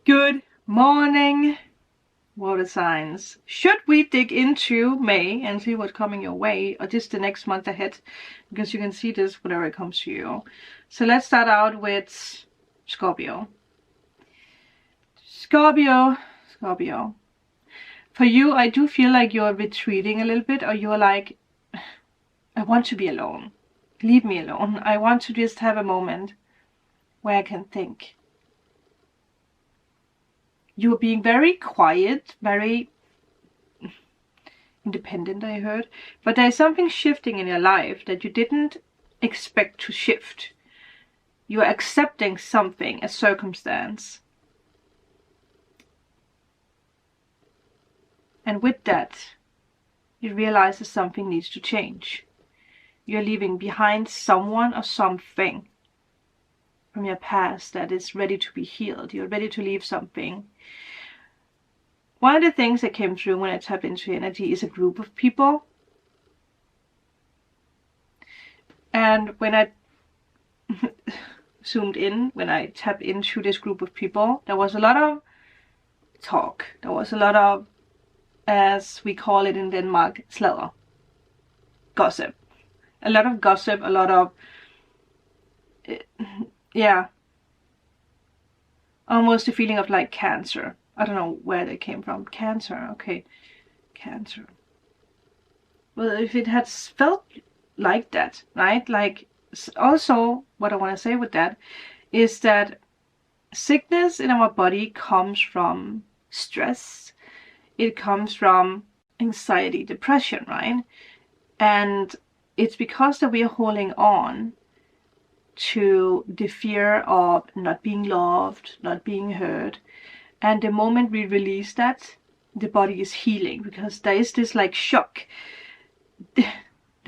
Good morning, water signs. Should we dig into May and see what's coming your way, or just the next month ahead? Because you can see this whenever it comes to you. So let's start out with Scorpio. Scorpio. For you, I do feel like you're retreating a little bit, or you're like, I want to be alone. Leave me alone. I want to just have a moment where I can think. You're being very quiet, very independent, I heard. But there's something shifting in your life that you didn't expect to shift. You're accepting something, a circumstance. And with that, you realize that something needs to change. You're leaving behind someone or something from your past that is ready to be healed. You're ready to leave something. One of the things that came through when I tapped into energy is a group of people. And when I zoomed in, when I tapped into this group of people, there was a lot of talk. There was a lot of, as we call it in Denmark, sladder. Gossip. A lot of gossip, a lot of, yeah, almost a feeling of like cancer. I don't know where they came from. Cancer, okay, cancer. Well, if it had felt like that, right? Like, also, what I want to say with that is that sickness in our body comes from stress. It comes from anxiety, depression, right? And it's because that we are holding on to the fear of not being loved, not being heard. And the moment we release that, the body is healing, because there is this like shock. The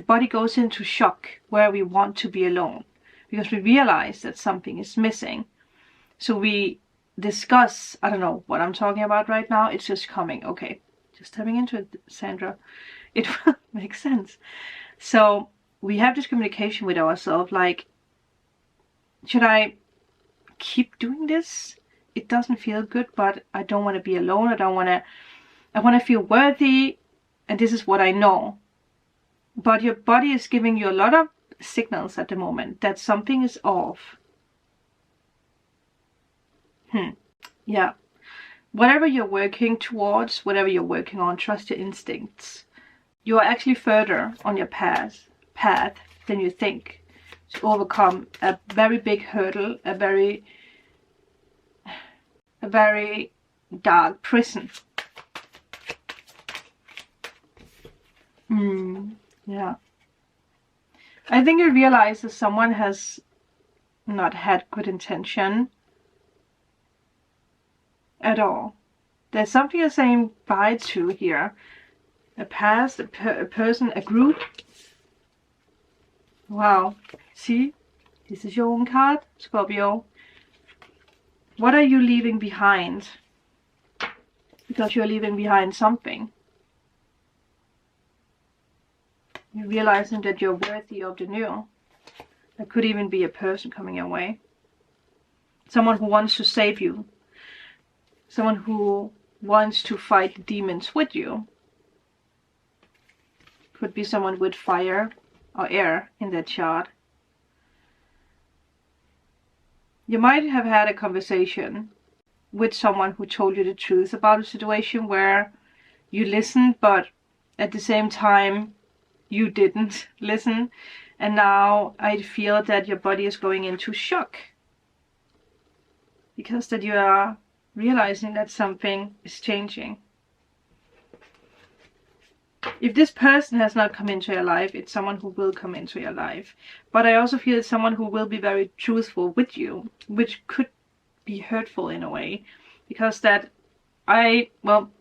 body goes into shock where we want to be alone, because we realize that something is missing. So we discuss, I don't know what I'm talking about right now, it's just coming. Okay, just tapping into it, Sandra. It will make sense. So we have this communication with ourselves, like, should I keep doing this? It doesn't feel good, but I don't want to be alone. I want to feel worthy, and this is what I know. But your body is giving you a lot of signals at the moment that something is off. Yeah. Whatever you're working towards, whatever you're working on, trust your instincts. You are actually further on your path than you think, to overcome a very big hurdle, a very dark prison. Yeah. I think you realize that someone has not had good intention at all. There's something you're saying bye to here. A past, a person, a group. Wow. See? This is your own card, Scorpio. What are you leaving behind? Because you're leaving behind something. You're realizing that you're worthy of the new. There could even be a person coming your way. Someone who wants to save you. Someone who wants to fight the demons with you. Could be someone with fire or air in their chart. You might have had a conversation with someone who told you the truth about a situation where you listened, but at the same time you didn't listen. And now I feel that your body is going into shock, because that you are realizing that something is changing. If this person has not come into your life, it's someone who will come into your life. But I also feel it's someone who will be very truthful with you, which could be hurtful in a way. Because that I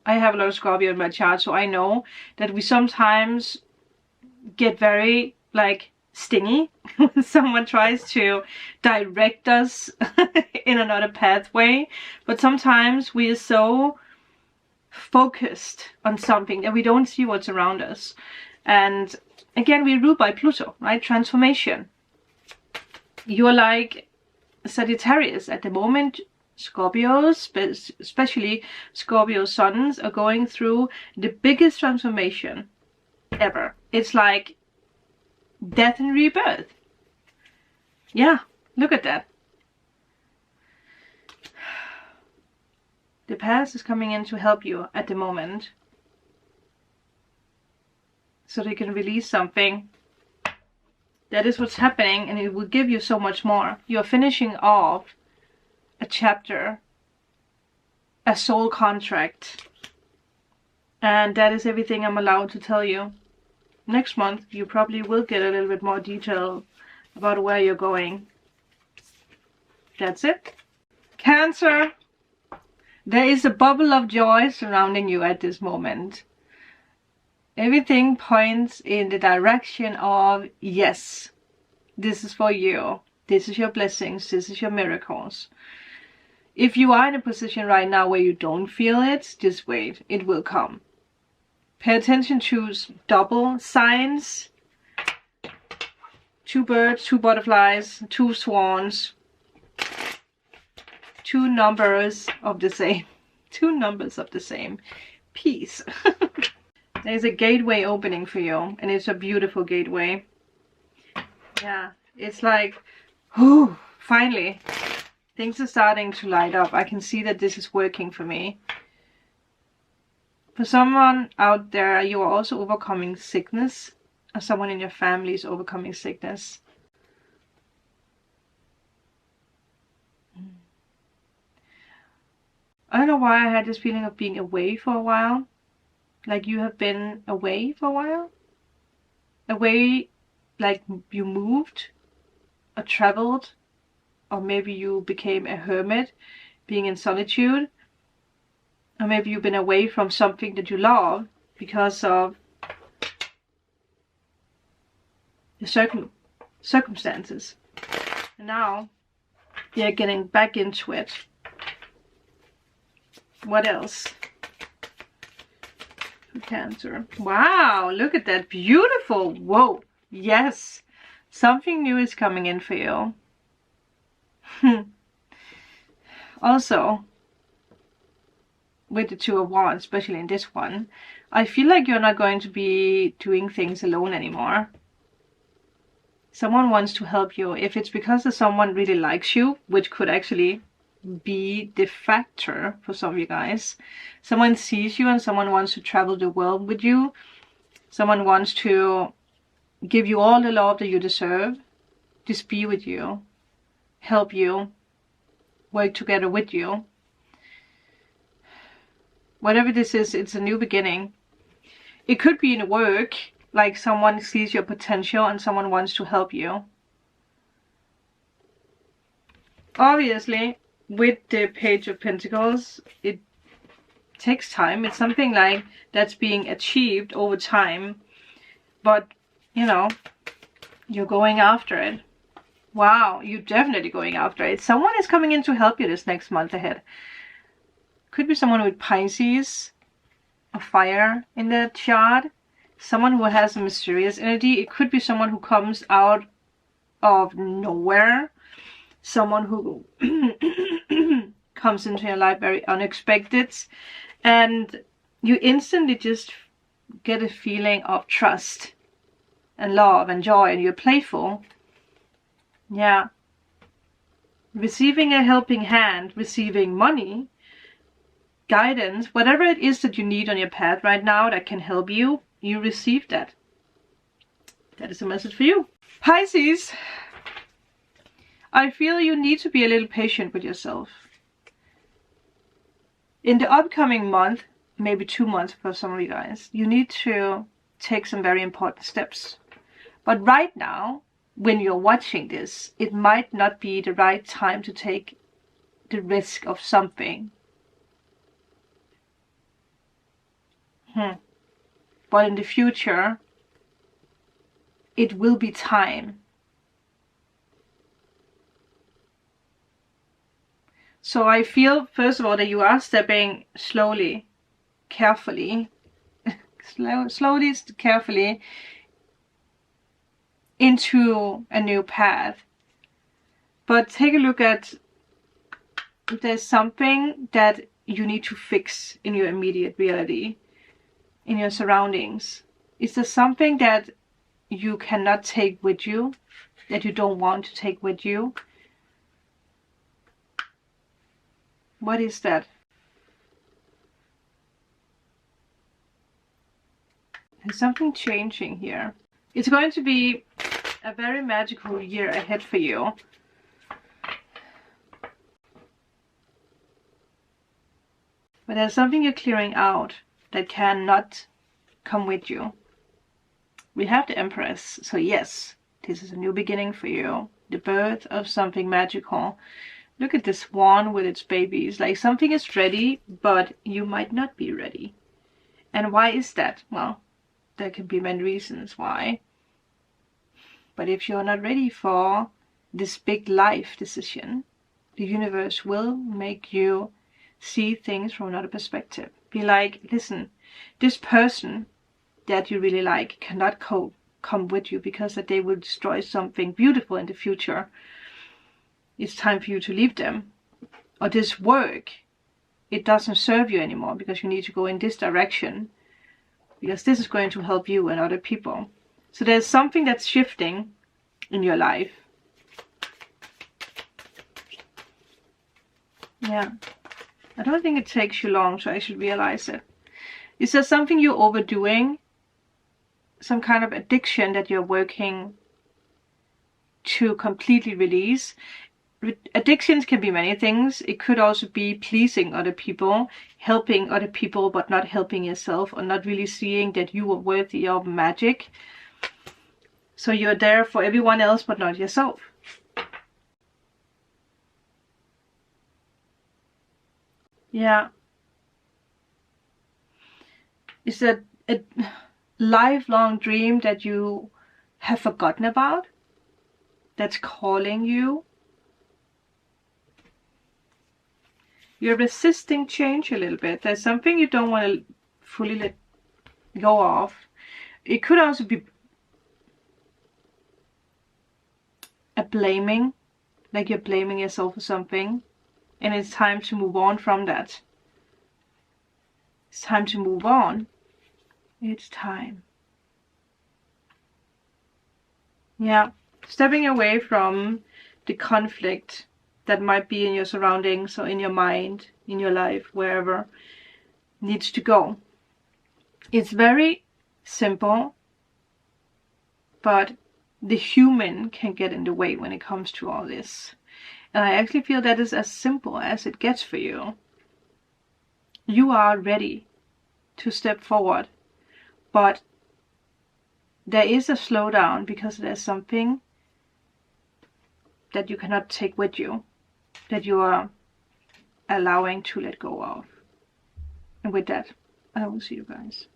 have a lot of Scorpio in my chart, so I know that we sometimes get very like stingy when someone tries to direct us in another pathway. But sometimes we are so focused on something that we don't see what's around us. And again, we're ruled by Pluto, right? Transformation. You're like Sagittarius at the moment. Scorpios, especially Scorpio suns, are going through the biggest transformation ever. It's like death and rebirth. Yeah, look at that. The past is coming in to help you at the moment, so they can release something. That is what's happening, and it will give you so much more. You're finishing off a chapter, a soul contract, and that is everything I'm allowed to tell you. Next month you probably will get a little bit more detail about where you're going. That's it. Cancer, there is a bubble of joy surrounding you at this moment. Everything points in the direction of, yes, this is for you. This is your blessings. This is your miracles. If you are in a position right now where you don't feel it, just wait. It will come. Pay attention to double signs. 2 birds, 2 butterflies, 2 swans. 2 numbers of the same. 2 numbers of the same. Peace. There's a gateway opening for you, and it's a beautiful gateway. Yeah, it's like, whew, finally, things are starting to light up. I can see that this is working for me. For someone out there, you are also overcoming sickness, or someone in your family is overcoming sickness. I don't know why I had this feeling of being away for a while. Like you have been away for a while. Away, like you moved or traveled, or maybe you became a hermit, being in solitude, or maybe you've been away from something that you love because of the circumstances. And now you're getting back into it. What else? Cancer. Wow, look at that. Beautiful. Whoa. Yes. Something new is coming in for you. Also, with the 2 of Wands, especially in this one, I feel like you're not going to be doing things alone anymore. Someone wants to help you. If it's because that someone really likes you, which could actually be the factor for some of you guys. Someone sees you and someone wants to travel the world with you. Someone wants to give you all the love that you deserve. Just be with you. Help you. Work together with you. Whatever this is, it's a new beginning. It could be in work, like someone sees your potential and someone wants to help you. Obviously, with the Page of Pentacles, it takes time. It's something like that's being achieved over time. But, you know, you're going after it. Wow, you're definitely going after it. Someone is coming in to help you this next month ahead. Could be someone with Pisces, a fire in their chart. Someone who has a mysterious energy. It could be someone who comes out of nowhere. Someone who comes into your life very unexpected, and you instantly just get a feeling of trust and love and joy, and you're playful. Yeah. Receiving a helping hand, receiving money, guidance, whatever it is that you need on your path right now that can help you, you receive that. That is a message for you. Pisces, I feel you need to be a little patient with yourself. In the upcoming month, maybe 2 months for some of you guys, you need to take some very important steps. But right now, when you're watching this, it might not be the right time to take the risk of something. But in the future, it will be time. So I feel, first of all, that you are stepping slowly, carefully, slowly, carefully into a new path. But take a look at if there's something that you need to fix in your immediate reality, in your surroundings, is there something that you cannot take with you, that you don't want to take with you? What is that? There's something changing here. It's going to be a very magical year ahead for you. But there's something you're clearing out that cannot come with you. We have the Empress, so yes, this is a new beginning for you. The birth of something magical. Look at this swan with its babies. Like something is ready, but you might not be ready. And why is that? Well, there can be many reasons why. But if you're not ready for this big life decision, the universe will make you see things from another perspective. Be like, listen, this person that you really like cannot come with you because that they will destroy something beautiful in the future. It's time for you to leave them. Or this work, it doesn't serve you anymore because you need to go in this direction, because this is going to help you and other people. So there's something that's shifting in your life. Yeah. I don't think it takes you long to actually realize it. Is there something you're overdoing? Some kind of addiction that you're working to completely release? Addictions can be many things. It could also be pleasing other people, helping other people but not helping yourself, or not really seeing that you are worthy of magic. So you're there for everyone else but not yourself. Yeah. Is that a lifelong dream that you have forgotten about? That's calling you? You're resisting change a little bit. There's something you don't want to fully let go of. It could also be a blaming, like you're blaming yourself for something, and it's time to move on from that. It's time to move on. It's time. Yeah, stepping away from the conflict that might be in your surroundings or in your mind, in your life, wherever, needs to go. It's very simple, but the human can get in the way when it comes to all this. And I actually feel that is as simple as it gets for you. You are ready to step forward, but there is a slowdown because there's something that you cannot take with you, that you are allowing to let go of. And with that, I will see you guys.